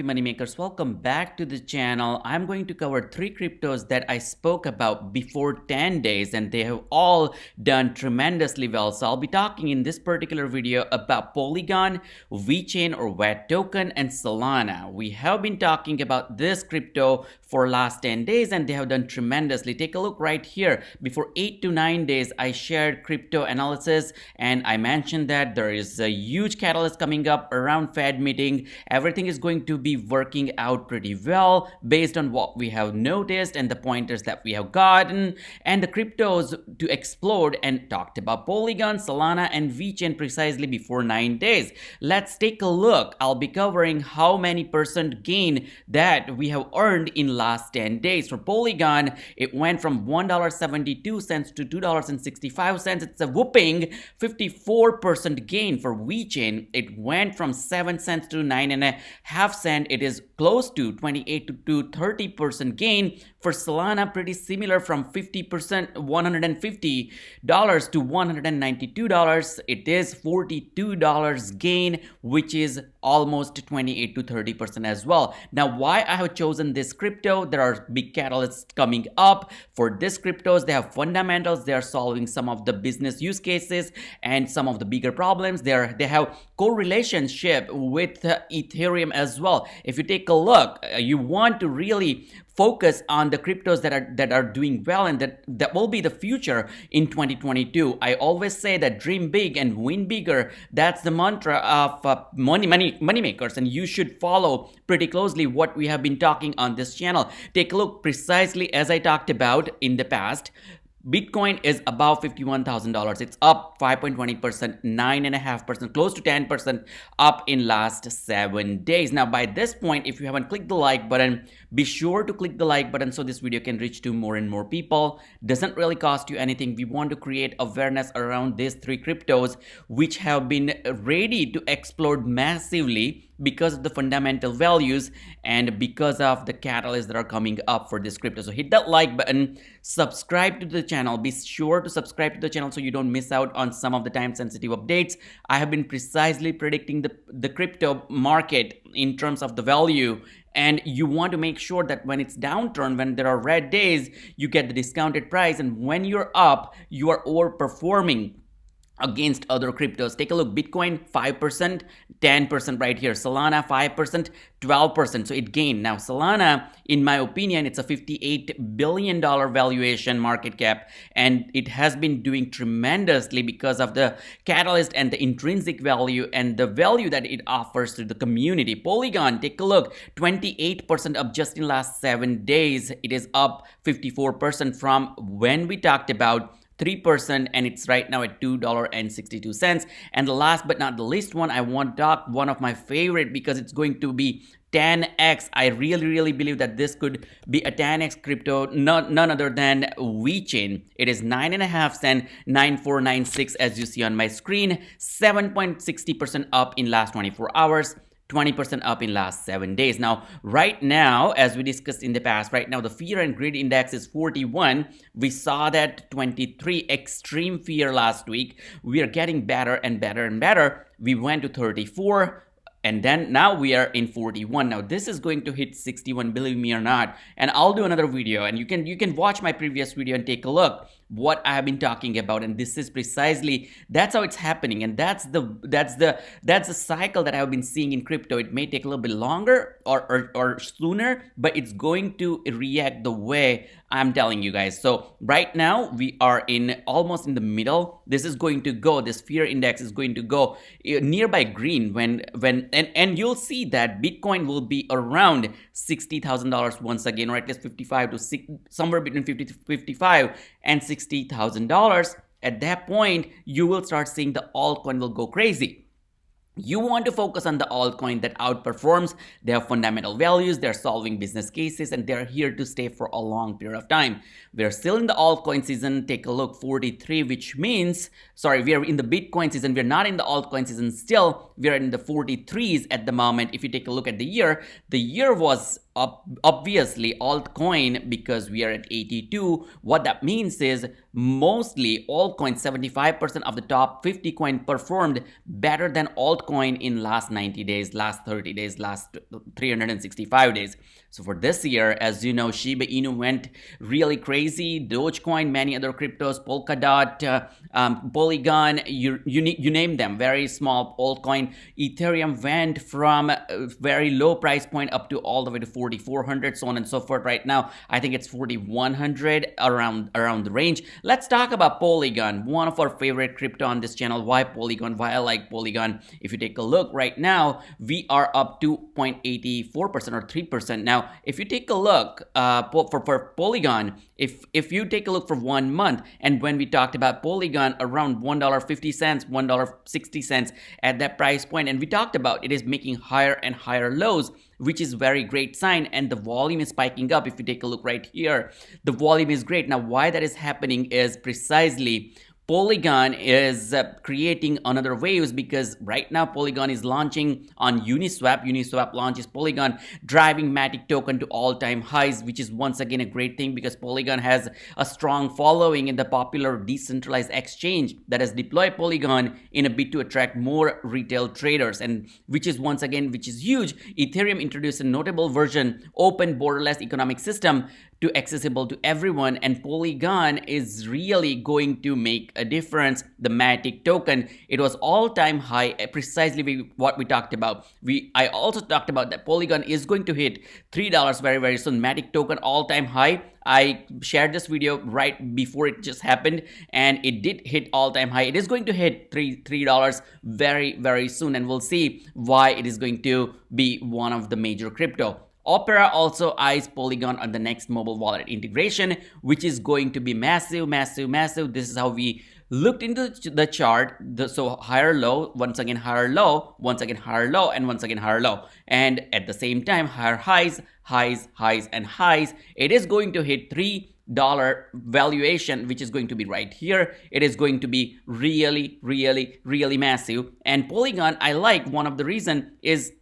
Moneymakers, welcome back to the channel. I'm going to cover 3 cryptos that I spoke about before 10 days and they have all done tremendously well. So I'll be talking in this particular video about Polygon, VeCHAIN or VET token and Solana. We have been talking about this crypto for last 10 days and they have done tremendously. Take a look right here. Before 8 to 9 days, I shared crypto analysis and I mentioned that there is a huge catalyst coming up around Fed meeting. Everything is going to be working out pretty well based on what we have noticed and the pointers that we have gotten, and the cryptos to explode, and talked about Polygon, Solana and VeCHAIN precisely before 9 days. Let's take a look. I'll be covering how many percent gain that we have earned in last 10 days. For Polygon, it went from $1.72 to $2.65. It's a whooping 54% gain. For VeCHAIN, it went from 7 cents to 9.5 cents. It is close to 28 to 30% gain. For Solana, pretty similar, from 50%, $150 to $192. It is $42 gain, which is almost 28 to 30% as well. Now, why I have chosen this crypto? There are big catalysts coming up for this cryptos. They have fundamentals. They are solving some of the business use cases and some of the bigger problems. They have correlationship with Ethereum as well. If you take a look, you want to really focus on the cryptos that are doing well and that will be the future in 2022. I always say that dream big and win bigger. That's the mantra of money makers, and you should follow pretty closely what we have been talking on this channel. Take a look precisely as I talked about in the past. Bitcoin is above $51,000. It's up 5.20%, 9.5%, close to 10% up in last 7 days. Now, by this point, if you haven't clicked the like button, be sure to click the like button so this video can reach to more and more people. Doesn't really cost you anything. We want to create awareness around these 3 cryptos which have been ready to explode massively because of the fundamental values and because of the catalysts that are coming up for this crypto. So hit that like button, subscribe to the channel. Be sure to subscribe to the channel so you don't miss out on some of the time sensitive updates. I have been precisely predicting the crypto market in terms of the value, and you want to make sure that when it's downturn, when there are red days, you get the discounted price, and when you're up, you are overperforming against other cryptos. Take a look. Bitcoin 5%, 10% right here. Solana 5%, 12%. So it gained. Now Solana, in my opinion, it's a $58 billion valuation market cap, and it has been doing tremendously because of the catalyst and the intrinsic value and the value that it offers to the community. Polygon, take a look. 28% up just in last 7 days. It is up 54% from when we talked about 3%, and it's right now at $2.62. And the last but not the least one, I want to talk one of my favorite because it's going to be 10x. I really believe that this could be a 10x crypto, none other than VeCHAIN. It is 9.5 cents, 9496 as you see on my screen, 7.60% up in last 24 hours. 20% up in last 7 days. Now, right now, as we discussed in the past, right now the fear and greed index is 41. We saw that 23 extreme fear last week. We are getting better and better and better. We went to 34. And then now we are in 41. Now this is going to hit 61, believe me or not. And I'll do another video, and you can watch my previous video and take a look what I have been talking about. And this is precisely, that's how it's happening, and that's the cycle that I've been seeing in crypto. It may take a little bit longer or sooner, but it's going to react the way I'm telling you guys. So right now we are in almost in the middle. This is going to go, this fear index is going to go nearby green and you'll see that Bitcoin will be around $60,000 once again, or at least 55 to somewhere between 50 to 55 and $60,000. At that point, you will start seeing the altcoin will go crazy. You want to focus on the altcoin that outperforms. They have fundamental values, they're solving business cases, and they're here to stay for a long period of time. We're still in the altcoin season. Take a look, 43, which means, sorry, we are in the Bitcoin season. We're not in the altcoin season still. We're in the 43s at the moment. If you take a look at the year was obviously altcoin because we are at 82. What that means is mostly altcoins, 75% of the top 50 coin performed better than altcoin altcoin in last 90 days, last 30 days, last 365 days. So for this year, as you know, Shiba Inu went really crazy. Dogecoin, many other cryptos, Polkadot, Polygon, you name them, very small altcoin. Ethereum went from a very low price point up to all the way to 4,400, so on and so forth. Right now, I think it's 4,100, around the range. Let's talk about Polygon, one of our favorite crypto on this channel. Why Polygon? Why I like Polygon? If you take a look right now, we are up 2.84% or 3%. Now, if you take a look for Polygon, if you take a look for 1 month, and when we talked about Polygon around $1.50, $1.60 at that price point, and we talked about it is making higher and higher lows, which is very great sign, and the volume is spiking up. If you take a look right here, the volume is great. Now, why that is happening is precisely Polygon is creating another waves, because right now Polygon is launching on Uniswap. Uniswap launches Polygon, driving MATIC token to all-time highs, which is once again a great thing, because Polygon has a strong following in the popular decentralized exchange that has deployed Polygon in a bid to attract more retail traders, and which is once again, which is huge. Ethereum introduced a notable version, open borderless economic system, to accessible to everyone, and Polygon is really going to make a difference. The MATIC token, it was all-time high, precisely what we talked about. I also talked about that Polygon is going to hit $3 very soon. MATIC token all-time high. I shared this video right before it just happened, and it did hit all-time high. It is going to hit $3 very soon, and we'll see why it is going to be one of the major crypto. Opera also eyes Polygon on the next mobile wallet integration, which is going to be massive. This is how we looked into the chart. So higher low, once again higher low, once again higher low, and once again higher low. And at the same time, higher highs, and highs. It is going to hit $3 valuation, which is going to be right here. It is going to be really massive. And Polygon, I like, one of the reason is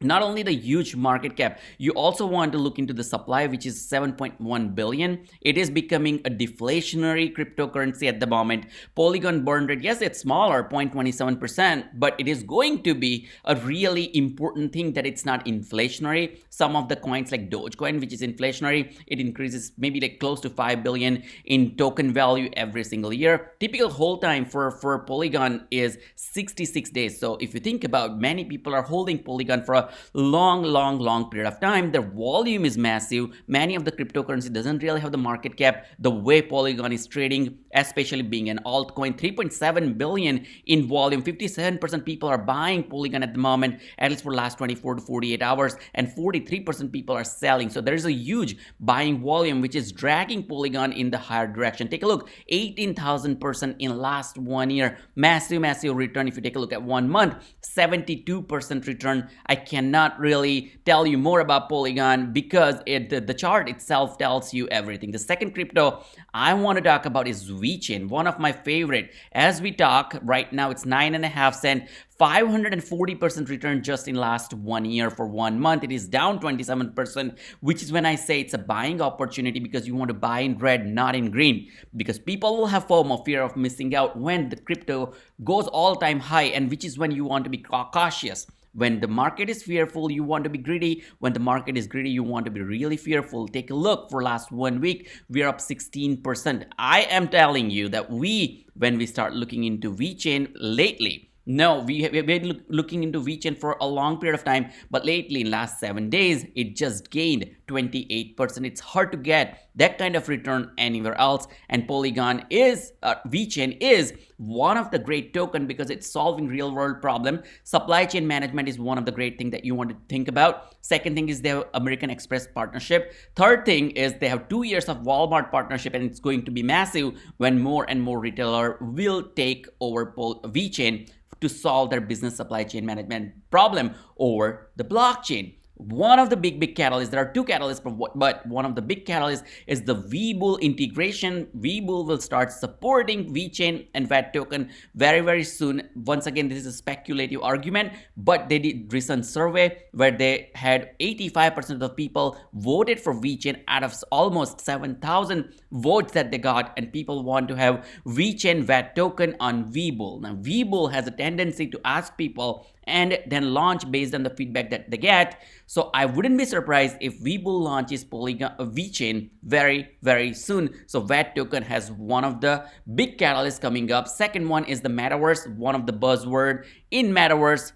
not only the huge market cap, you also want to look into the supply, which is 7.1 billion. It is becoming a deflationary cryptocurrency at the moment. Polygon burn rate, yes, it's smaller, 0.27%, but it is going to be a really important thing that it's not inflationary. Some of the coins like Dogecoin, which is inflationary, it increases maybe like close to 5 billion in token value every single year. Typical hold time for Polygon is 66 days. So if you think about, many people are holding Polygon for a long period of time. Their volume is massive. Many of the cryptocurrency doesn't really have the market cap the way Polygon is trading, especially being an altcoin. 3.7 billion in volume. 57% people are buying Polygon at the moment, at least for last 24 to 48 hours, and 43% people are selling. So there is a huge buying volume, which is dragging Polygon in the higher direction. Take a look, 18,000% in last 1 year. Massive return. If you take a look at 1 month, 72% return. I cannot really tell you more about Polygon, because the chart itself tells you everything. The second crypto I want to talk about is VeCHAIN, one of my favorite. As we talk right now, it's 9.5 cents, 540% return just in last 1 year. For 1 month, it is down 27%, which is when I say it's a buying opportunity, because you want to buy in red, not in green, because people will have FOMO, fear of missing out, when the crypto goes all-time high, and which is when you want to be cautious. When the market is fearful, you want to be greedy. When the market is greedy, you want to be really fearful. Take a look, for last 1 week, we're up 16%. I am telling you that when we start looking into VeCHAIN lately, no, we've been looking into VeCHAIN for a long period of time, but lately, in last 7 days, it just gained 28%. It's hard to get that kind of return anywhere else. And Polygon is, VeCHAIN is one of the great token, because it's solving real world problem. Supply chain management is one of the great things that you want to think about. Second thing is they have American Express partnership. Third thing is they have 2 years of Walmart partnership, and it's going to be massive when more and more retailer will take over VeCHAIN to solve their business supply chain management problem over the blockchain. One of the big catalysts, there are two catalysts, but one of the big catalysts is the Webull integration. Webull will start supporting VeCHAIN and VAT token very soon. Once again, this is a speculative argument, but they did recent survey where they had 85% of the people voted for VeCHAIN out of almost 7,000 votes that they got, and people want to have VeCHAIN VAT token on Webull. Now, Webull has a tendency to ask people and then launch based on the feedback that they get. So I wouldn't be surprised if Webull launches Polygon VeChain very soon. So VET token has one of the big catalysts coming up. Second one is the metaverse, one of the buzzword in metaverse.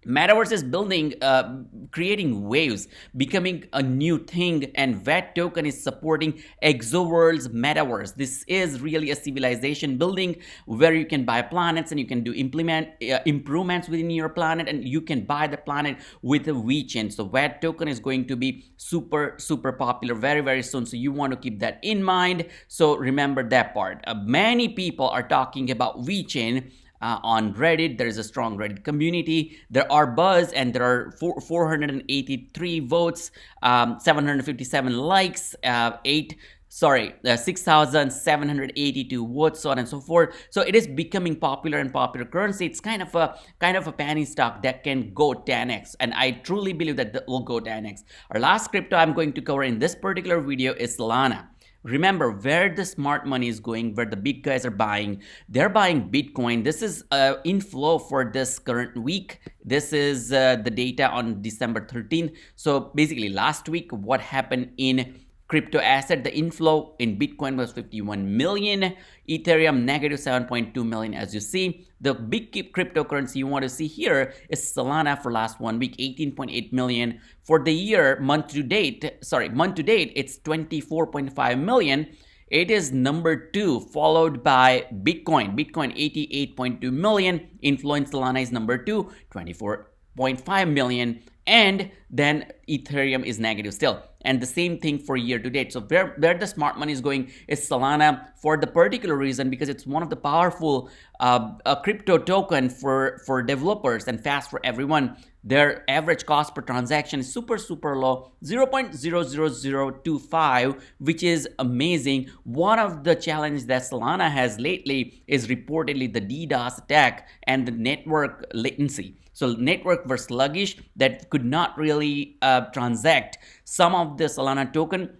Metaverse is building, creating waves, becoming a new thing, and VET token is supporting Exoworld's metaverse. This is really a civilization building where you can buy planets and you can do improvements within your planet, and you can buy the planet with a VeChain. So VET token is going to be super popular very soon. So you want to keep that in mind. So remember that part. Many people are talking about VeChain. On Reddit, there is a strong Reddit community. There are buzz, and there are 483 votes, 757 likes, 6,782 votes, so on and so forth. So it is becoming popular and popular currency. It's kind of a penny stock that can go 10x, and I truly believe that will go 10x. Our last crypto I'm going to cover in this particular video is Solana. Remember where the smart money is going, where the big guys are buying. They're buying Bitcoin. This is inflow for this current week. This is the data on December 13th. So basically last week, what happened in crypto asset, the inflow in Bitcoin was 51 million, Ethereum negative 7.2 million. As you see, the big cryptocurrency you want to see here is Solana for last 1 week, 18.8 million. For the year, month to date, it's 24.5 million. It is number 2, followed by Bitcoin. Bitcoin 88.2 million. Inflow in Solana is number 2, 24.5 million. And then Ethereum is negative still. And the same thing for year to date. So where the smart money is going is Solana, for the particular reason because it's one of the powerful crypto token for developers and fast for everyone. Their average cost per transaction is super low, 0.00025, which is amazing. One of the challenges that Solana has lately is reportedly the DDoS attack and the network latency. So network were sluggish, that could not really transact some of the Solana token.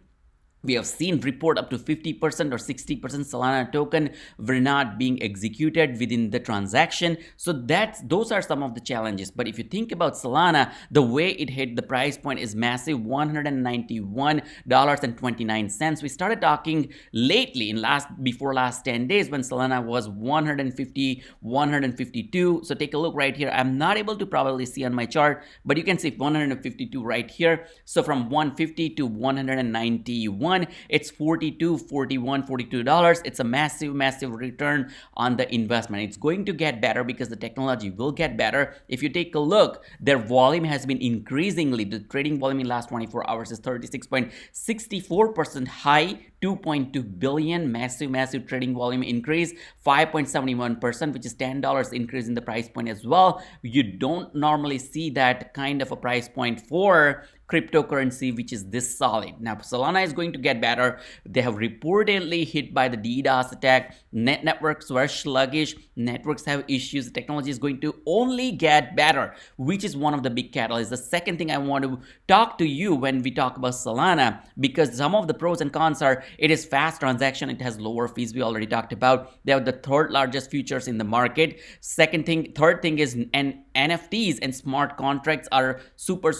We have seen report up to 50% or 60% Solana token were not being executed within the transaction. So those are some of the challenges. But if you think about Solana, the way it hit the price point is massive, $191.29. We started talking lately before last 10 days when Solana was 150, 152. So take a look right here. I'm not able to probably see on my chart, but you can see 152 right here. So from 150 to 191. It's $42, $41, $42. It's a massive return on the investment. It's going to get better because the technology will get better. If you take a look, their volume has been increasingly, the trading volume in the last 24 hours is 36.64% high, 2.2 billion, massive trading volume increase, 5.71%, which is $10 increase in the price point as well. You don't normally see that kind of a price point for cryptocurrency which is this solid. Now Solana is going to get better. They have reportedly hit by the DDoS attack. Networks were sluggish. Networks have issues. The technology is going to only get better, which is one of the big catalysts. The second thing I want to talk to you when we talk about Solana, because some of the pros and cons are, it is fast transaction, it has lower fees, we already talked about. They have the third largest futures in the market. Third thing is NFTs and smart contracts are super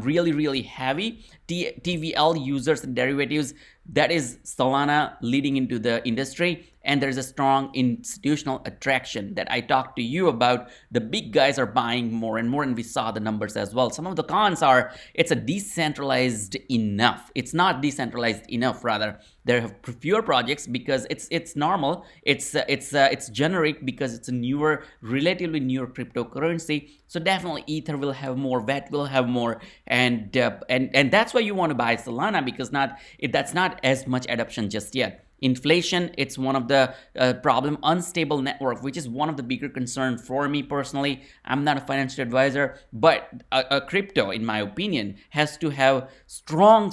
really heavy. TVL users and derivatives, that is Solana leading into the industry, and there's a strong institutional attraction that I talked to you about. The big guys are buying more and more, and we saw the numbers as well. Some of the cons are, it's a decentralized enough. It's not decentralized enough, rather. There have fewer projects because it's normal. It's generic because it's a relatively newer cryptocurrency. So definitely Ether will have more, VET will have more, and that's why you want to buy Solana, because that's not as much adoption just yet. Inflation, it's one of the problem. Unstable network, which is one of the bigger concerns for me personally. I'm not a financial advisor, but a crypto, in my opinion, has to have strong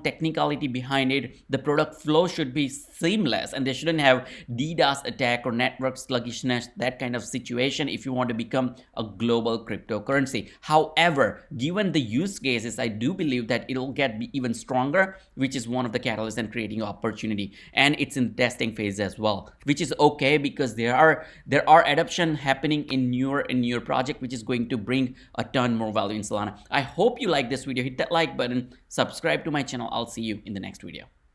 technicality behind it. The product flow should be seamless, and they shouldn't have DDoS attack or network sluggishness, that kind of situation, if you want to become a global cryptocurrency. However, given the use cases, I do believe that it'll get even stronger, which is one of the catalysts and creating opportunity. And and it's in testing phase as well, which is okay because there are adoption happening in your project, which is going to bring a ton more value in Solana. I hope you like this video. Hit that like button, subscribe to my channel. I'll see you in the next video.